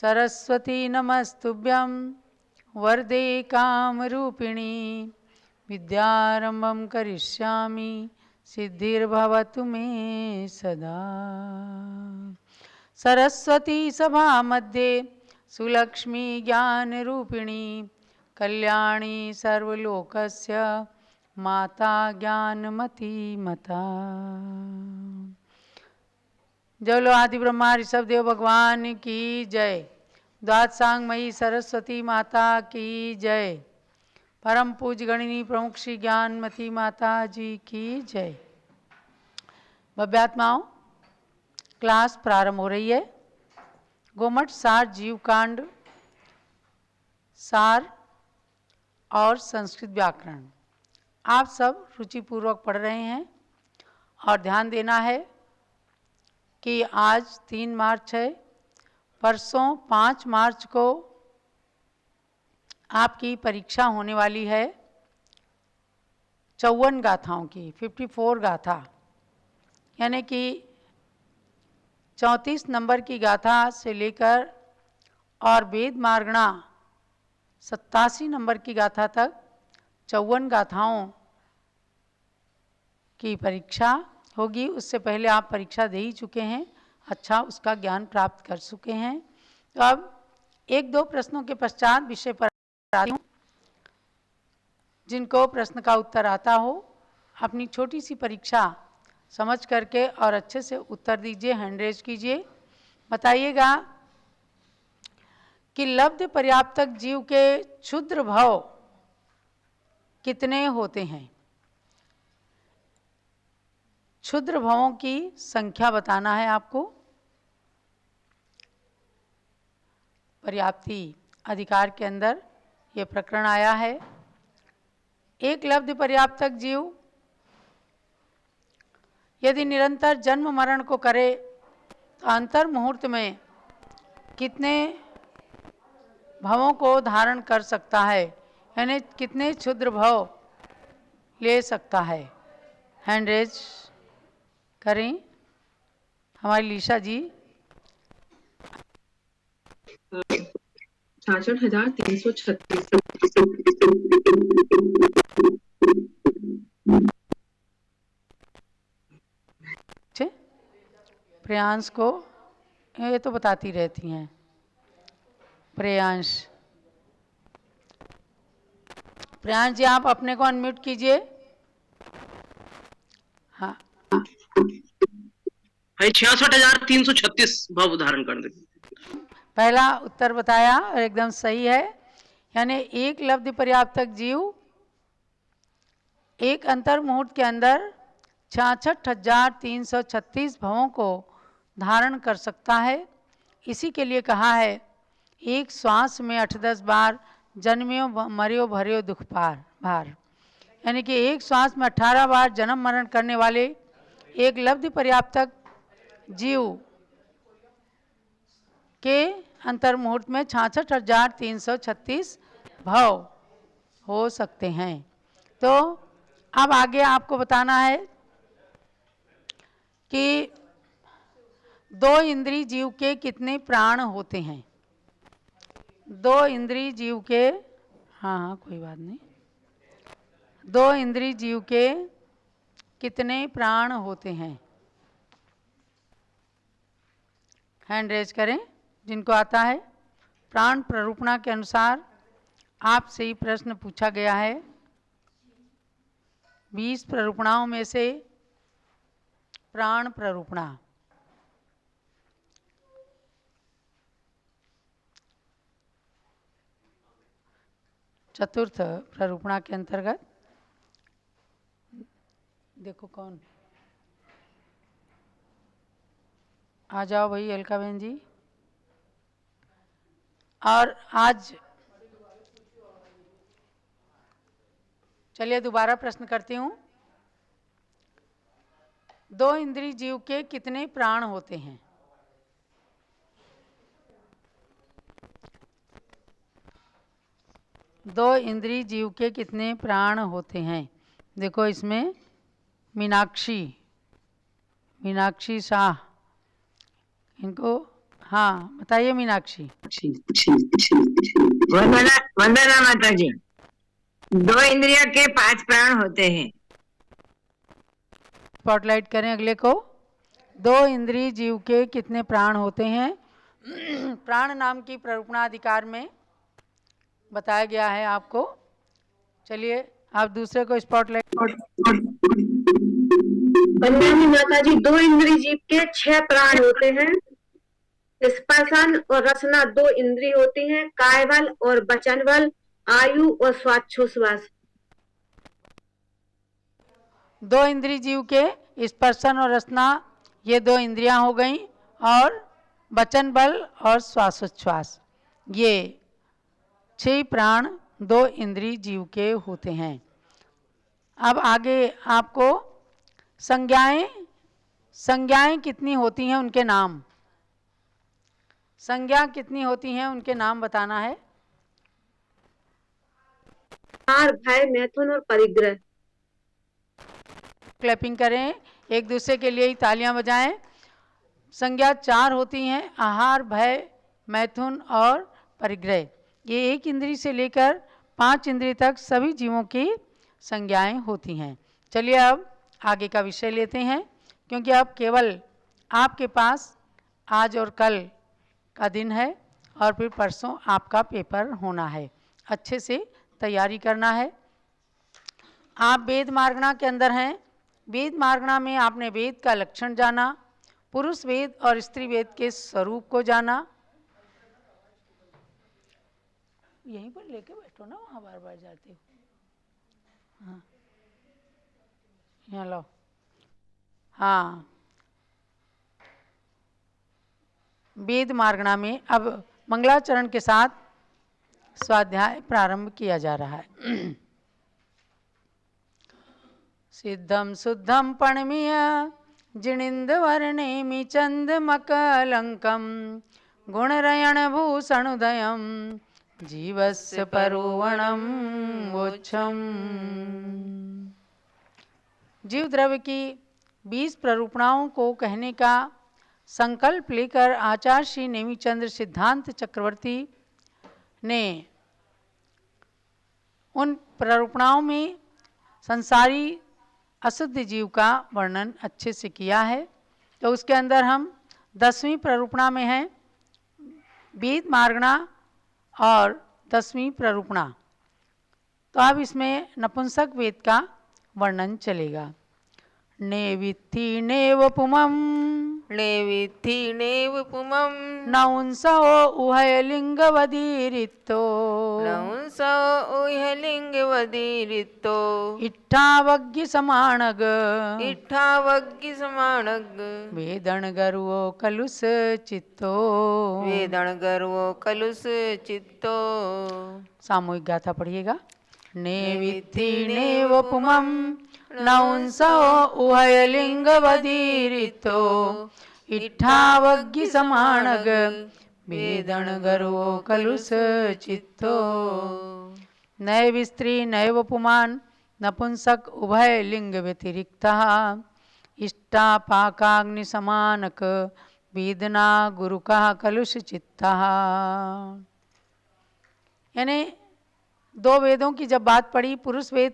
सरस्वती नमस्तुभ्यं वरदे कामरूपिणी विद्यारंभं करिष्यामि सिद्धिर्भवतु मे सदा। सरस्वती सभा मध्ये सुलक्ष्मी ज्ञानरूपिणी कल्याणी सर्वलोकस्य माता ज्ञानमती मता। जलो आदि ब्रह्मा ऋषभ देव भगवान की जय। द्वादशांगमयी सरस्वती माता की जय। परम पूज्य गणिनी प्रमुख श्री ज्ञानमती माता जी की जय। भव्यात्माओं, क्लास प्रारंभ हो रही है। गोमठ सार जीव कांड सार और संस्कृत व्याकरण आप सब रुचिपूर्वक पढ़ रहे हैं और ध्यान देना है कि आज 3 मार्च है, परसों 5 मार्च को आपकी परीक्षा होने वाली है 54 गाथाओं की, 54 गाथा, यानी कि 34 नंबर की गाथा से लेकर और वेद मार्गणा 87 नंबर की गाथा तक 54 गाथाओं की परीक्षा होगी। उससे पहले आप परीक्षा दे ही चुके हैं, अच्छा उसका ज्ञान प्राप्त कर चुके हैं। तो अब 1-2 प्रश्नों के पश्चात विषय पर आती हूँ। जिनको प्रश्न का उत्तर आता हो अपनी छोटी सी परीक्षा समझ करके और अच्छे से उत्तर दीजिए, हैंड रेज कीजिए। बताइएगा कि लब्ध पर्याप्तक जीव के क्षुद्र भाव कितने होते हैं। क्षुद्र भावों की संख्या बताना है आपको। पर्याप्ति अधिकार के अंदर ये प्रकरण आया है। एक लब्ध पर्याप्तक जीव यदि निरंतर जन्म मरण को करे तो अंतर मुहूर्त में कितने भवों को धारण कर सकता है, यानी कितने क्षुद्र भव ले सकता है। हैंड रेज करें हमारी लीशा जी। 66,336। प्रियांश को ये तो बताती रहती हैं। प्रियांश जी आप अपने को अनम्यूट कीजिए। हाँ 66,336 भाव धारण कर दे। पहला उत्तर बताया और एकदम सही है। यानी एक लब्ध पर्याप्तक जीव एक अंतर मुहूर्त के अंदर 66,336 भवों को धारण कर सकता है। इसी के लिए कहा है एक श्वास में 8-10 बार जन्म्यो मरियो भरियो दुख भार, यानी कि एक श्वास में 18 बार जन्म मरण करने वाले एक लब्ध पर्याप्तक जीव के अंतर मुहूर्त में 66,336 भव हो सकते हैं। तो अब आगे आपको बताना है कि 2 इंद्रिय जीव के कितने प्राण होते हैं। 2 इंद्रिय जीव के, हाँ कोई बात नहीं, 2 इंद्रिय जीव के कितने प्राण होते हैं। हैंड रेज करें जिनको आता है। प्राण प्ररूपणा के अनुसार आपसे ही प्रश्न पूछा गया है। 20 प्ररूपणाओं में से प्राण प्ररूपणा चतुर्थ प्ररूपणा के अंतर्गत देखो कौन आ जाओ भाई अलका बहन जी। और आज चलिए दोबारा प्रश्न करती हूँ। 2 इंद्रिय जीव के कितने प्राण होते हैं। दो इंद्रिय जीव के कितने प्राण होते हैं। देखो इसमें मीनाक्षी शाह, इनको हाँ बताइए मीनाक्षी। वंदना वंदना माता जी, 2 इंद्रियों के 5 प्राण होते हैं। स्पॉटलाइट करें अगले को। 2 इंद्रिय जीव के कितने प्राण होते हैं? प्राण नाम की प्ररूपणाधिकार में बताया गया है आपको। चलिए आप दूसरे को स्पॉटलाइट। वंदना माता जी, 2 इंद्रिय जीव के 6 प्राण होते हैं। स्पर्शन और रसना 2 इंद्रिय होती हैं। काय बल और वचन बल, आयु और श्वासोच्छ्वास। 2 इंद्रिय जीव के स्पर्शन और रसना ये 2 इंद्रियां हो गई, और वचन बल और श्वासोच्छ्वास ये 6 प्राण 2 इंद्रिय जीव के होते हैं। अब आगे आपको संज्ञाएं कितनी होती हैं उनके नाम, संज्ञा कितनी होती हैं उनके नाम बताना है। आहार, भय, मैथुन और परिग्रह। क्लैपिंग करें, एक दूसरे के लिए ही तालियां बजाएं। संज्ञा 4 होती हैं, आहार, भय, मैथुन और परिग्रह। ये 1 इंद्रिय से लेकर 5 इंद्रिय तक सभी जीवों की संज्ञाएं होती हैं। चलिए अब आगे का विषय लेते हैं, क्योंकि अब केवल आपके पास आज और कल का दिन है और फिर परसों आपका पेपर होना है। अच्छे से तैयारी करना है। आप वेद मार्गणा के अंदर हैं। वेद मार्गणा में आपने वेद का लक्षण जाना, पुरुष वेद और स्त्री वेद के स्वरूप को जाना। यहीं पर लेके बैठो ना, वहाँ बार बार जाते हो। हाँ यहाँ लो। हाँ, वेद मार्गणा में अब मंगलाचरण के साथ स्वाध्याय प्रारंभ किया जा रहा है। सिद्धम शुद्धम पणमीय जिनिंद वर्णेमि चंदमकलंकम गुणरयण भूषणुदयम जीवस्य परोवणम वोच्छम। जीव द्रव्य की 20 प्ररूपणाओं को कहने का संकल्प लेकर आचार्य श्री नेमिचंद्र सिद्धांत चक्रवर्ती ने उन प्ररूपणाओं में संसारी अशुद्ध जीव का वर्णन अच्छे से किया है। तो उसके अंदर हम 10वीं प्ररूपणा में हैं, वेद मार्गणा और 10वीं प्ररूपणा। तो अब इसमें नपुंसक वेद का वर्णन चलेगा। नेवित्थि नेव पुमं नेवित्थि नेव पुमं नौंसो उभयलिंगवदीरितो नौंसो उह्यलिङ्गवदीरितो इट्ठावग्गि समाणग इट्ठावग्गि समाणग वेदणगर्वो कलुष चित्तो वेदणगर्वो कलुष चित्तो। सामूहिक गाथा पढ़िएगा। नेवित्थि नेव पुमं नौंसो उभयलिंगवदीरितो इट्ठावग्गि समाणग वेदणगर्वो कलुष चित्तो। नैव स्त्री नैव पुमान् नपुंसक उभय लिंग व्यतिरिक्तः इष्टापाकाग्नि समानक वेदना गुरुकः कलुष चित्तः। यानी 2 वेदों की जब बात पड़ी, पुरुष वेद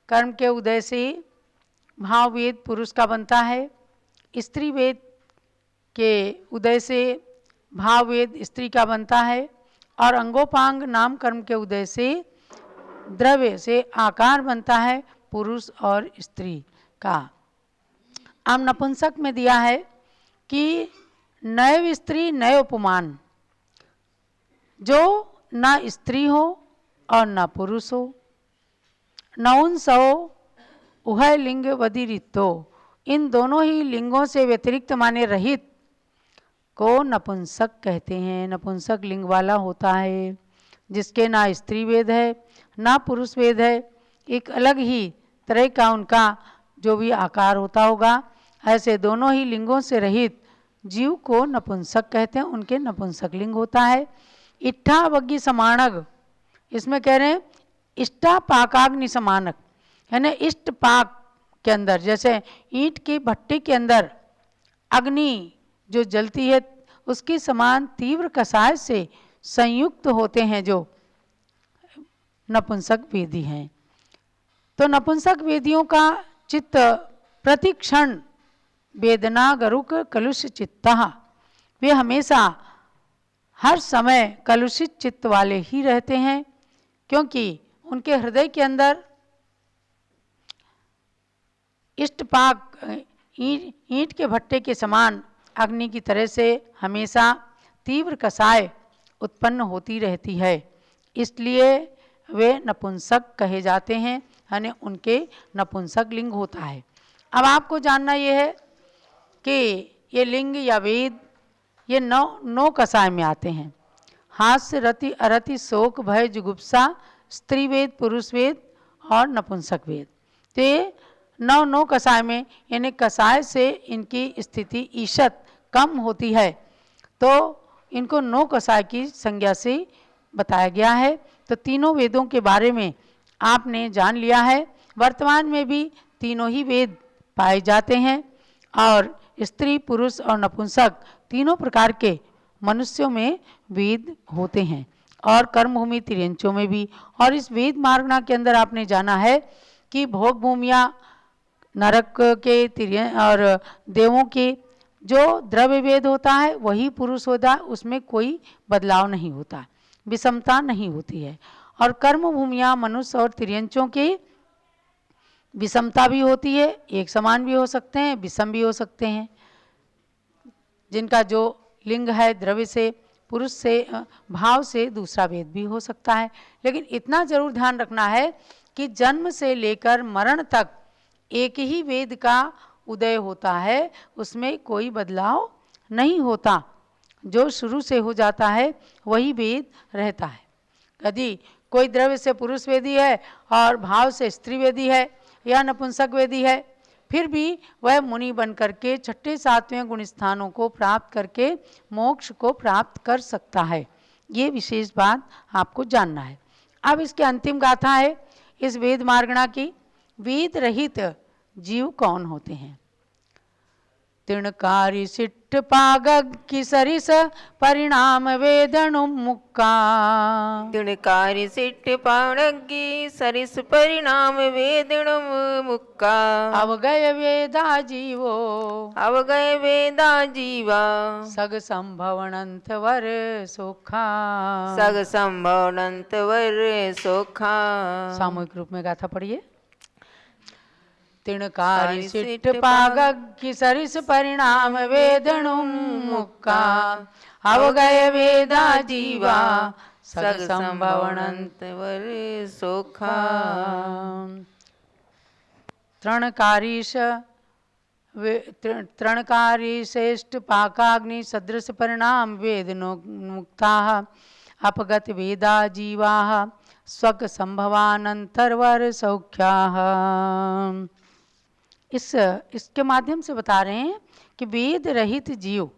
कर्म के उदय से भाव वेद पुरुष का बनता है, स्त्री वेद के उदय से भाव वेद स्त्री का बनता है, और अंगोपांग नाम कर्म के उदय से द्रव्य से आकार बनता है पुरुष और स्त्री का। अब नपुंसक में दिया है कि नैव स्त्री नैव पुमान, जो न स्त्री हो और न पुरुष हो। नौंसो उभय लिंग वदीरितो, इन दोनों ही लिंगों से व्यतिरिक्त माने रहित को नपुंसक कहते हैं। नपुंसक लिंग वाला होता है जिसके ना स्त्री वेद है ना पुरुष वेद है, एक अलग ही तरह का उनका जो भी आकार होता होगा, ऐसे दोनों ही लिंगों से रहित जीव को नपुंसक कहते हैं, उनके नपुंसक लिंग होता है। इट्ठावग्गि समाणग, इसमें कह रहे हैं इष्टापाकाग्नि समानक, यानी इष्ट पाक के अंदर, जैसे ईंट की भट्टी के अंदर अग्नि जो जलती है उसके समान तीव्र कसाय से संयुक्त होते हैं जो नपुंसक वेदी हैं। तो नपुंसक वेदियों का चित्त प्रतिक्षण वेदना गरुक कलुष चित्तः, वे हमेशा हर समय कलुषित चित्त वाले ही रहते हैं, क्योंकि उनके हृदय के अंदर इष्टपाक ईंट के भट्टे के समान अग्नि की तरह से हमेशा तीव्र कसाय उत्पन्न होती रहती है, इसलिए वे नपुंसक कहे जाते हैं, यानी उनके नपुंसक लिंग होता है। अब आपको जानना ये है कि ये लिंग या वेद ये नौ कसाय में आते हैं। हास्य, रति, अरति, शोक, भय, जुगुप्सा, स्त्री वेद, पुरुष वेद और नपुंसक वेद। तो ये नौ कसाय में, यानी कसाय से इनकी स्थिति ईषत कम होती है, तो इनको 9 कसाय की संज्ञा से बताया गया है। तो तीनों वेदों के बारे में आपने जान लिया है। वर्तमान में भी तीनों ही वेद पाए जाते हैं और स्त्री, पुरुष और नपुंसक तीनों प्रकार के मनुष्यों में वेद होते हैं और कर्मभूमि तिर्यंचों में भी। और इस वेद मार्गना के अंदर आपने जाना है कि भोग भूमिया, नरक के तिर्यन और देवों के जो द्रव्य वेद होता है वही पुरुष होता है, उसमें कोई बदलाव नहीं होता, विषमता नहीं होती है। और कर्म भूमिया मनुष्य और तिर्यंचों की विषमता भी होती है, एक समान भी हो सकते हैं, विषम भी हो सकते हैं। जिनका जो लिंग है द्रव्य से, पुरुष से, भाव से दूसरा वेद भी हो सकता है। लेकिन इतना जरूर ध्यान रखना है कि जन्म से लेकर मरण तक एक ही वेद का उदय होता है, उसमें कोई बदलाव नहीं होता। जो शुरू से हो जाता है वही वेद रहता है। यदि कोई द्रव्य से पुरुष वेदी है और भाव से स्त्री वेदी है या नपुंसक वेदी है, फिर भी वह मुनि बन करके 6ठे 7वें गुण स्थानों को प्राप्त करके मोक्ष को प्राप्त कर सकता है। ये विशेष बात आपको जानना है। अब इसकी अंतिम गाथा है इस वेद मार्गणा की। वेद रहित जीव कौन होते हैं? तृणकारी सिट्ठ पागग की सरिस परिणाम वेदनुमुक्का। तृणकारी सिट्ठ पाणग्गी सरिस परिणाम वेदनुमुक्का। अवगय वेदा जीवो अवगय वेदा जीवा। सग संभवनंत वर सोखा। सग संभवनंत वर सोखा। सामूहिक रूप में गाथा पढ़िए। तृणकारी सिट्ठ पागग की सरिस परिणाम वेदनुमुक्का। अवगय वेदा जीवा सग संभवनंत वर सोखा। तृणकारी श्रेष्ठ पाकाग्नि सदृश परिणाम वेदनुमुक्ता। अपगत वेदा जीवा स्वक संभवानंतरवर सौख्या। इसके माध्यम से बता रहे हैं कि वेद रहित जीव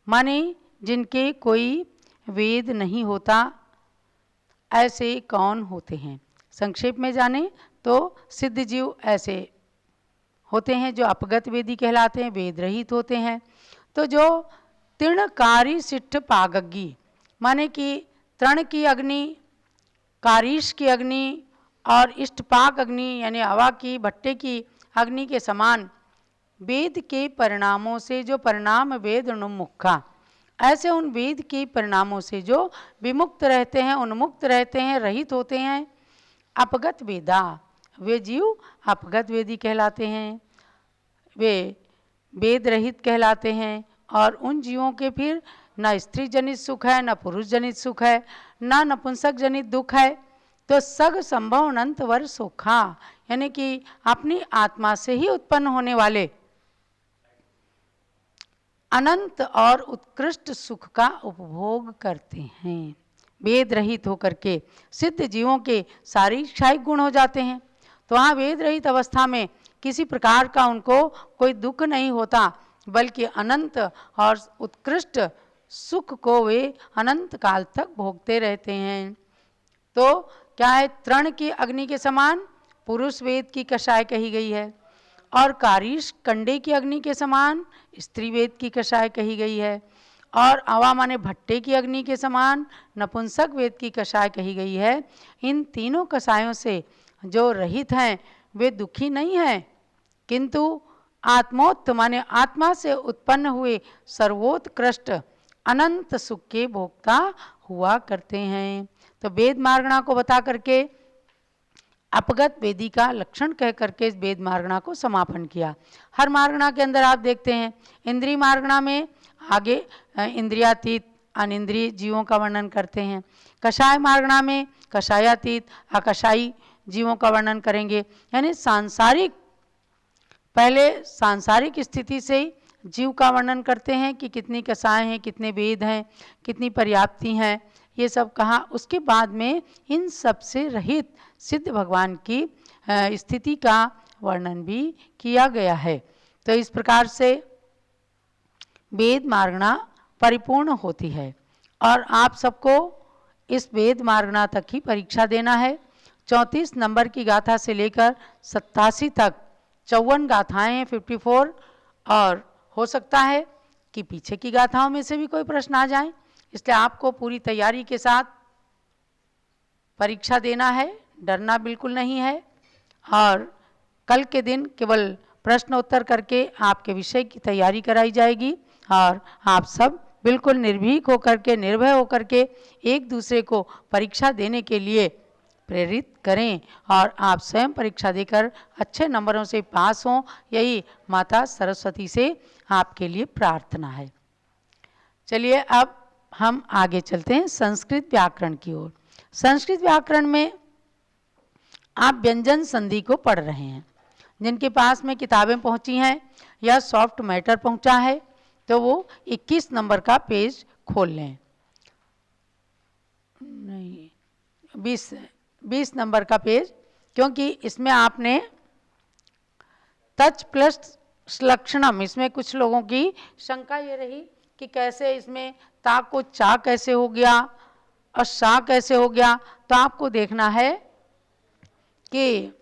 माने जिनके कोई वेद नहीं होता, ऐसे कौन होते हैं? संक्षेप में जाने तो सिद्ध जीव ऐसे होते हैं जो अपगत वेदी कहलाते हैं, वेद रहित होते हैं। तो जो तृणकारी सिट्ठ पागग्गी माने कि तृण की अग्नि, कारीश की अग्नि और इष्टपाक अग्नि यानी हवा की भट्टे की अग्नि के समान वेद के परिणामों से जो परिणाम वेद उन्मुक्खा, ऐसे उन वेद के परिणामों से जो विमुक्त रहते हैं, उन्मुक्त रहते हैं, रहित होते हैं। अपगत वेदा, वे जीव अपगत वेदी कहलाते हैं, वे वेद रहित कहलाते हैं। और उन जीवों के फिर न स्त्री जनित सुख है, न पुरुष जनित सुख है, न नपुंसक जनित दुख है। तो सग संभव अनंत वर सुखा यानी कि अपनी आत्मा से ही उत्पन्न होने वाले अनंत और उत्कृष्ट सुख का उपभोग करते हैं। वेद रहित होकर के सिद्ध जीवों के शारीरिक गुण हो जाते हैं। तो वहाँ वेद रहित अवस्था में किसी प्रकार का उनको कोई दुख नहीं होता, बल्कि अनंत और उत्कृष्ट सुख को वे अनंत काल तक भोगते रहते हैं। तो क्या है, तृण की अग्नि के समान पुरुष वेद की कषाय कही गई है और कारीश कंडे की अग्नि के समान स्त्री वेद की कषाय कही गई है। और अवा माने भट्टे की अग्नि के समान नपुंसक वेद की कषाय कही गई है। इन तीनों कषायों से जो रहित हैं वे दुखी नहीं हैं, किंतु आत्मोत्त माने आत्मा से उत्पन्न हुए सर्वोत्कृष्ट अनंत सुख के भोक्ता हुआ करते हैं। तो वेद मार्गणा को बता करके अपगत वेदी का लक्षण कह करके इस वेद मार्गणा को समापन किया। हर मार्गणा के अंदर आप देखते हैं इंद्रिय मार्गणा में आगे इंद्रियातीत अनिंद्रिय जीवों का वर्णन करते हैं, कषाय मार्गणा में कषायातीत अकषायी जीवों का वर्णन करेंगे। यानी सांसारिक, पहले सांसारिक स्थिति से जीव का वर्णन करते हैं कि कितनी कषाय हैं, कितने वेद हैं, कितनी पर्याप्ति हैं, ये सब कहा। उसके बाद में इन सब से रहित सिद्ध भगवान की स्थिति का वर्णन भी किया गया है। तो इस प्रकार से वेद मार्गणा परिपूर्ण होती है और आप सबको इस वेद मार्गणा तक ही परीक्षा देना है। 34 नंबर की गाथा से लेकर 87 तक 54 गाथाएँ हैं, 54, और हो सकता है कि पीछे की गाथाओं में से भी कोई प्रश्न आ जाए, इसलिए आपको पूरी तैयारी के साथ परीक्षा देना है, डरना बिल्कुल नहीं है। और कल के दिन केवल प्रश्न उत्तर करके आपके विषय की तैयारी कराई जाएगी और आप सब बिल्कुल निर्भीक होकर के, निर्भय होकर के एक दूसरे को परीक्षा देने के लिए प्रेरित करें और आप स्वयं परीक्षा देकर अच्छे नंबरों से पास हों, यही माता सरस्वती से आपके लिए प्रार्थना है। चलिए अब हम आगे चलते हैं संस्कृत व्याकरण की ओर। संस्कृत व्याकरण में आप व्यंजन संधि को पढ़ रहे हैं। जिनके पास में किताबें पहुंची हैं या सॉफ्ट मैटर पहुंचा है तो वो 21 नंबर का पेज खोल लें। नहीं, 20 नंबर का पेज, क्योंकि इसमें आपने तच प्लस लक्षणम, इसमें कुछ लोगों की शंका ये रही कि कैसे इसमें ता को चा कैसे हो गया और सा कैसे हो गया। तो आपको देखना है कि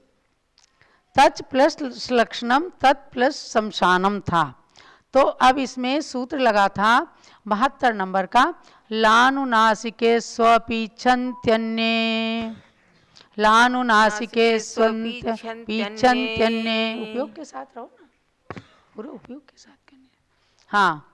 तच प्लस लक्षणम तत् प्लस शमशानम था, तो अब इसमें सूत्र लगा था 72 नंबर का, लानुनासिके स्वपीछन्त्यन्ये, लानुनासिके स्वपीछन्त्यन्ये, उपयोग के साथ रहो ना, पूरे उपयोग के साथ करने। हाँ,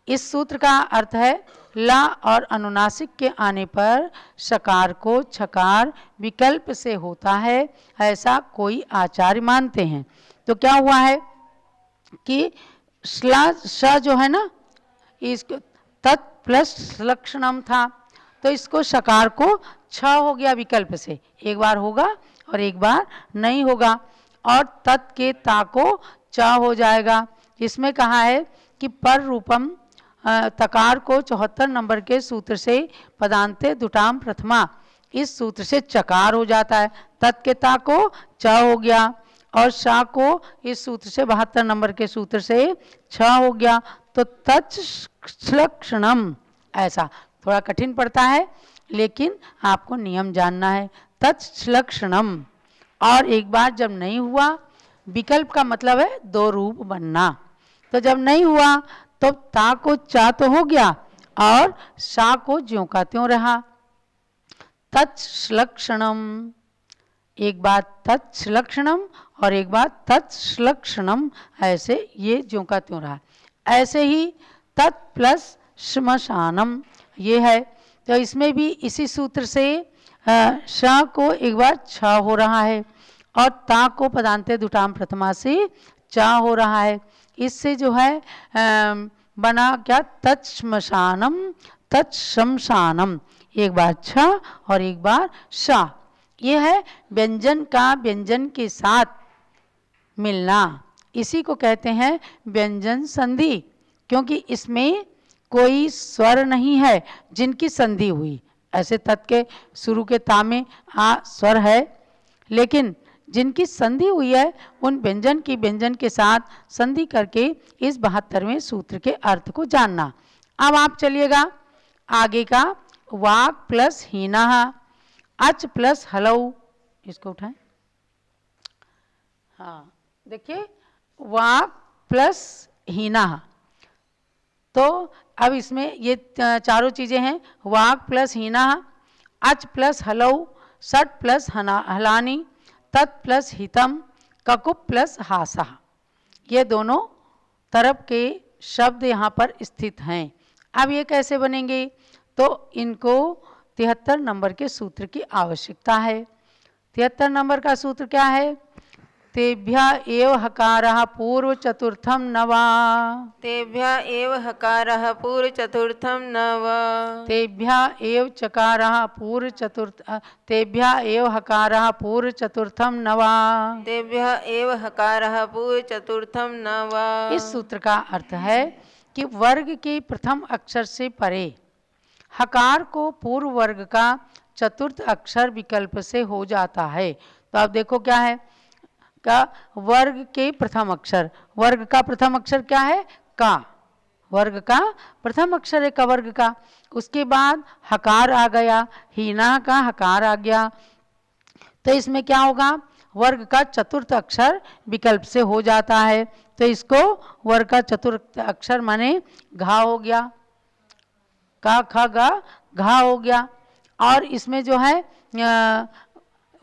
इस सूत्र का अर्थ है ला और अनुनासिक के आने पर शकार को छकार विकल्प से होता है, ऐसा कोई आचार्य मानते हैं। तो क्या हुआ है कि श जो है ना, इसको तत् प्लस लक्षणम था, तो इसको शकार को छ हो गया विकल्प से, एक बार होगा और एक बार नहीं होगा, और तत् के ता को च हो जाएगा। इसमें कहा है कि पर रूपम तकार को 74 नंबर के सूत्र से पदांते दुटाम प्रथमा, इस सूत्र से चकार हो जाता है, तत् के ता को च हो गया और शा को इस सूत्र से 72 नंबर के सूत्र से छ हो गया। तो तत्लक्षणम, ऐसा थोड़ा कठिन पड़ता है लेकिन आपको नियम जानना है। तत्लक्षणम, और एक बार जब नहीं हुआ, विकल्प का मतलब है दो रूप बनना, तो जब नहीं हुआ तो ता को चा तो हो गया और शा को ज्यों का त्यों रहा। तत्लक्षणम, एक बार तत्लक्षणम और एक बार तत्लक्षणम, ऐसे ये ज्यों का त्यों रहा। ऐसे ही तत् प्लस श्मशानम ये है, तो इसमें भी इसी सूत्र से श को एक बार छ हो रहा है और ता को पदांते दुटाम प्रथमा से चा हो रहा है। इससे जो है बना क्या, तत्श्मशानम तत्शमशानम, एक बार छ और एक बार शा। ये है व्यंजन का व्यंजन के साथ मिलना, इसी को कहते हैं व्यंजन संधि, क्योंकि इसमें कोई स्वर नहीं है जिनकी संधि हुई। ऐसे तत् के शुरू के ता में आ स्वर है, लेकिन जिनकी संधि हुई है उन व्यंजन की व्यंजन के साथ संधि करके इस 72वें सूत्र के अर्थ को जानना। अब आप चलिएगा आगे का, वाक प्लस हीना, अच प्लस हलऊ, इसको उठाएं। हाँ देखिए, वाक प्लस हीना, तो अब इसमें ये चारों चीज़ें हैं, वाक प्लस हीना, अच प्लस हलऊ, सट प्लस हलानी, तत् प्लस हितम, ककुप प्लस हासा। ये दोनों तरफ के शब्द यहाँ पर स्थित हैं। अब ये कैसे बनेंगे? तो इनको 73 नंबर के सूत्र की आवश्यकता है। 73 नंबर का सूत्र क्या है? तेभ्य एव हकारः पूर्व चतुर्थम नवा, तेभ्य एव हकारः पूर्व चतुर्थम नव, तेभ्य एव चकारः पूर्व चतुर्थ, तेभ्य एव हकारः पूर्व चतुर्थम नवा। तेभ्य एव हकारः पूर्व चतुर्थम नव। इस सूत्र का अर्थ है कि वर्ग के प्रथम अक्षर से परे हकार को पूर्व वर्ग का चतुर्थ अक्षर विकल्प से हो जाता है। तो आप देखो क्या है का वर्ग के प्रथम अक्षर, वर्ग का प्रथम अक्षर क्या है? का। वर्ग का प्रथम अक्षर है का वर्ग का, उसके बाद हकार आ गया, हीना का हकार आ गया, तो इसमें क्या होगा? वर्ग का चतुर्थ अक्षर विकल्प से हो जाता है। तो इसको वर्ग का चतुर्थ अक्षर माने घा हो गया, का ख गा घा हो गया। और इसमें जो है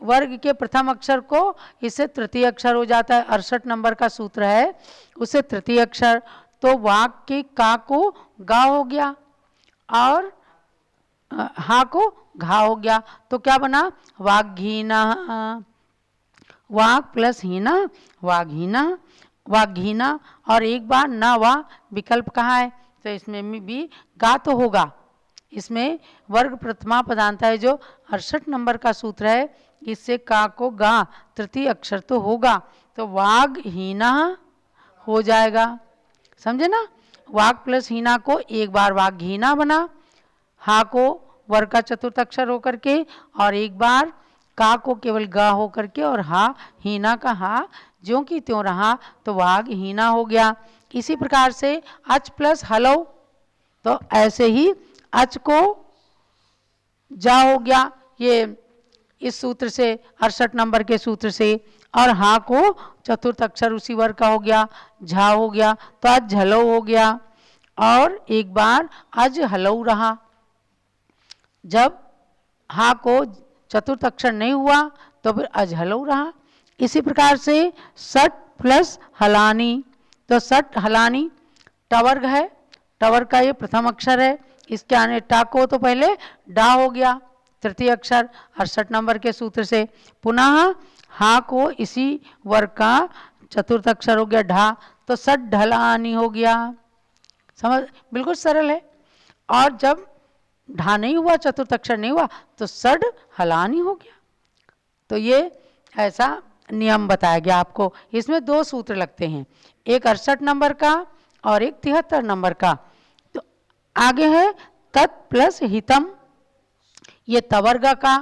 वर्ग के प्रथम अक्षर को इससे तृतीय अक्षर हो जाता है। 68 नंबर का सूत्र है, उससे तृतीय अक्षर, तो वाक के का को गा हो गया और हा को घा हो गया। तो क्या बना? वाघीना, वाक प्लस हीना वाघीना, वाघीना। और एक बार ना वा विकल्प कहाँ है? तो इसमें भी गा तो होगा। इसमें वर्ग प्रथमा पदांत है जो 68 नंबर का सूत्र है, इससे का को गा तृतीय अक्षर तो होगा, तो वाग हीना हो जाएगा। समझे ना? वाग प्लस हीना को एक बार वाग हीना बना, हा को वर्ग का चतुर्थ अक्षर होकर के, और एक बार का को केवल गा हो करके, और हा हीना का हा ज्यों की त्यों रहा, तो वाग हीना हो गया। इसी प्रकार से अच प्लस हलो, तो ऐसे ही अच को जा हो गया, ये इस सूत्र से 68 नंबर के सूत्र से, और हा को चतुर्थ अक्षर उसी वर्ग का हो गया, झा हो गया, तो आज झलो हो गया। और एक बार अज हलऊ रहा, जब हा को चतुर्थ अक्षर नहीं हुआ तो फिर अजहलऊ रहा। इसी प्रकार से सट प्लस हलानी, तो सट हलानी टवर्ग है, टवर्ग का ये प्रथम अक्षर है, इसके आने टा को तो पहले डा हो गया तृतीय अक्षर 68 नंबर के सूत्र से, पुनः हा को इसी वर्ग का चतुर्थ अक्षर हो गया ढा, तो सट ढलानी हो गया। समझ? बिल्कुल सरल है। और जब ढा नहीं हुआ, चतुर्थ अक्षर नहीं हुआ, तो सड हलानी हो गया। तो ये ऐसा नियम बताया गया आपको। इसमें दो सूत्र लगते हैं, एक 68 नंबर का और एक 73 नंबर का। तो आगे है तत् प्लस हितम, ये तवर्ग का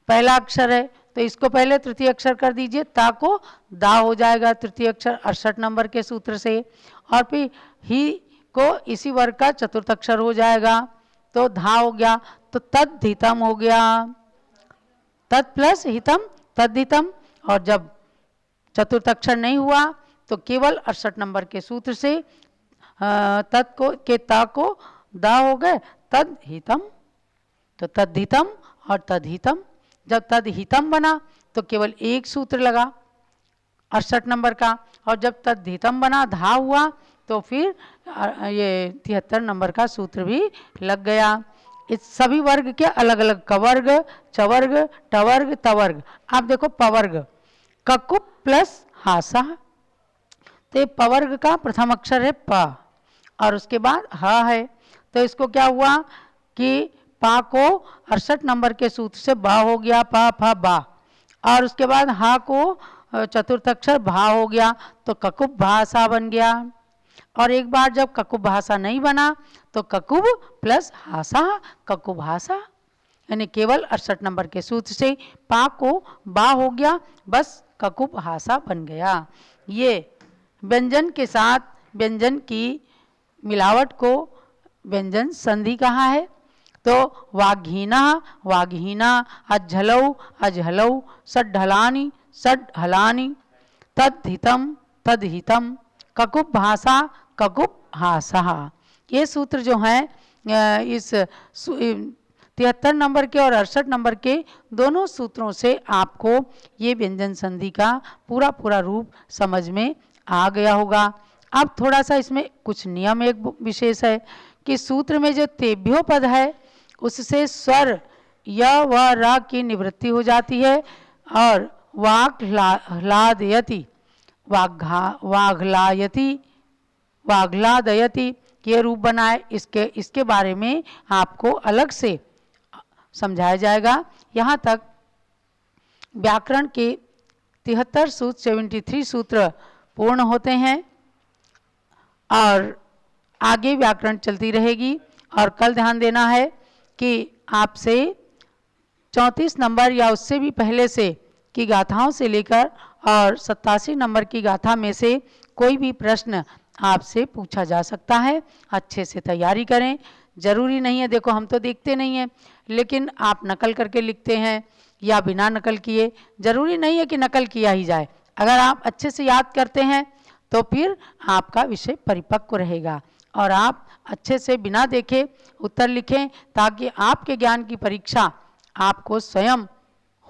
पहला अक्षर है, तो इसको पहले तृतीय अक्षर कर दीजिए, ता को दा हो जाएगा तृतीय अक्षर 68 नंबर के सूत्र से, और फिर ही को इसी वर्ग का चतुर्थ अक्षर हो जाएगा, तो धा हो गया, तो तद्धितम हो गया, तत् प्लस हितम तद्धितम। और जब चतुर्थ अक्षर नहीं हुआ तो केवल 68 नंबर के सूत्र से तत् को के ता को दा हो गए, तद्हितम, तो तद्धितम और तद्हितम। जब तद्हितम बना तो केवल एक सूत्र लगा 68 नंबर का, और जब तद्धितम बना धा हुआ तो फिर ये 73 नंबर का सूत्र भी लग गया। इस सभी वर्ग के अलग अलग कवर्ग, चवर्ग, टवर्ग, तवर्ग। आप देखो पवर्ग, ककुप प्लस हासा, तो पवर्ग का प्रथम अक्षर है प, और उसके बाद ह है, तो इसको क्या हुआ कि पा को 68 नंबर के सूत्र से बा हो गया, पा फा बा, और उसके बाद हा को चतुर्थ अक्षर भा हो गया, तो ककुब भाषा बन गया। और एक बार जब ककुब भाषा नहीं बना तो ककुब प्लस हासा ककुब भाषा, यानी केवल 68 नंबर के सूत्र से पा को बा हो गया, बस ककुब हासा बन गया। ये व्यंजन के साथ व्यंजन की मिलावट को व्यंजन संधि कहा है। तो वाघीना वाघीना, अज्झलऊ अज्झलऊ, सड्ढलानी सड्ढलानी, तद्धितम तद्हितम, ककुब भाषा ककुब हासा। ये सूत्र जो हैं इस 73 नंबर के और 68 नंबर के दोनों सूत्रों से आपको ये व्यंजन संधि का पूरा रूप समझ में आ गया होगा। अब थोड़ा सा इसमें कुछ नियम एक विशेष है कि सूत्र में जो तेभ्यो पद है उससे स्वर य व र की निवृत्ति हो जाती है और वाग्ह्लादयति वाग्ह्लादयति ये रूप बनाए। इसके बारे में आपको अलग से समझाया जाएगा। यहाँ तक व्याकरण के 73 सूत्र 73 सूत्र पूर्ण होते हैं और आगे व्याकरण चलती रहेगी। और कल ध्यान देना है कि आपसे 34 नंबर या उससे भी पहले से की गाथाओं से लेकर और 87 नंबर की गाथा में से कोई भी प्रश्न आपसे पूछा जा सकता है। अच्छे से तैयारी करें। ज़रूरी नहीं है, देखो हम तो देखते नहीं हैं, लेकिन आप नकल करके लिखते हैं या बिना नकल किए, ज़रूरी नहीं है कि नकल किया ही जाए। अगर आप अच्छे से याद करते हैं तो फिर आपका विषय परिपक्व रहेगा और आप अच्छे से बिना देखे उत्तर लिखें ताकि आपके ज्ञान की परीक्षा आपको स्वयं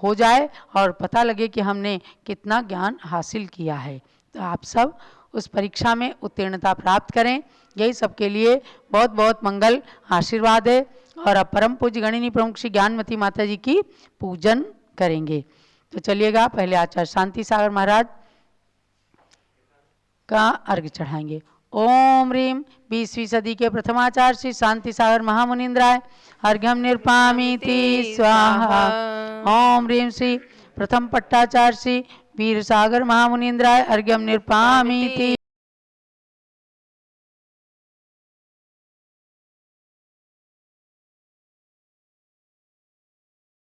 हो जाए और पता लगे कि हमने कितना ज्ञान हासिल किया है। तो आप सब उस परीक्षा में उत्तीर्णता प्राप्त करें, यही सबके लिए बहुत बहुत मंगल आशीर्वाद है। और अब परम पूज्य गणिनी प्रमुख श्री ज्ञानमती माता जी की पूजन करेंगे। तो चलिएगा, पहले आचार्य शांति सागर महाराज का अर्घ्य चढ़ाएंगे। ओम ह्रीं 20वीं सदी के प्रथमाचार्य श्री शांति सागर महामुनिंद्राय अर्घ्यम निर्पामीति स्वाहा। ओम ह्रीं श्री प्रथम पट्टाचार्य श्री वीर सागर महामुनिंद्राय अर्घ्यम निर्पामीति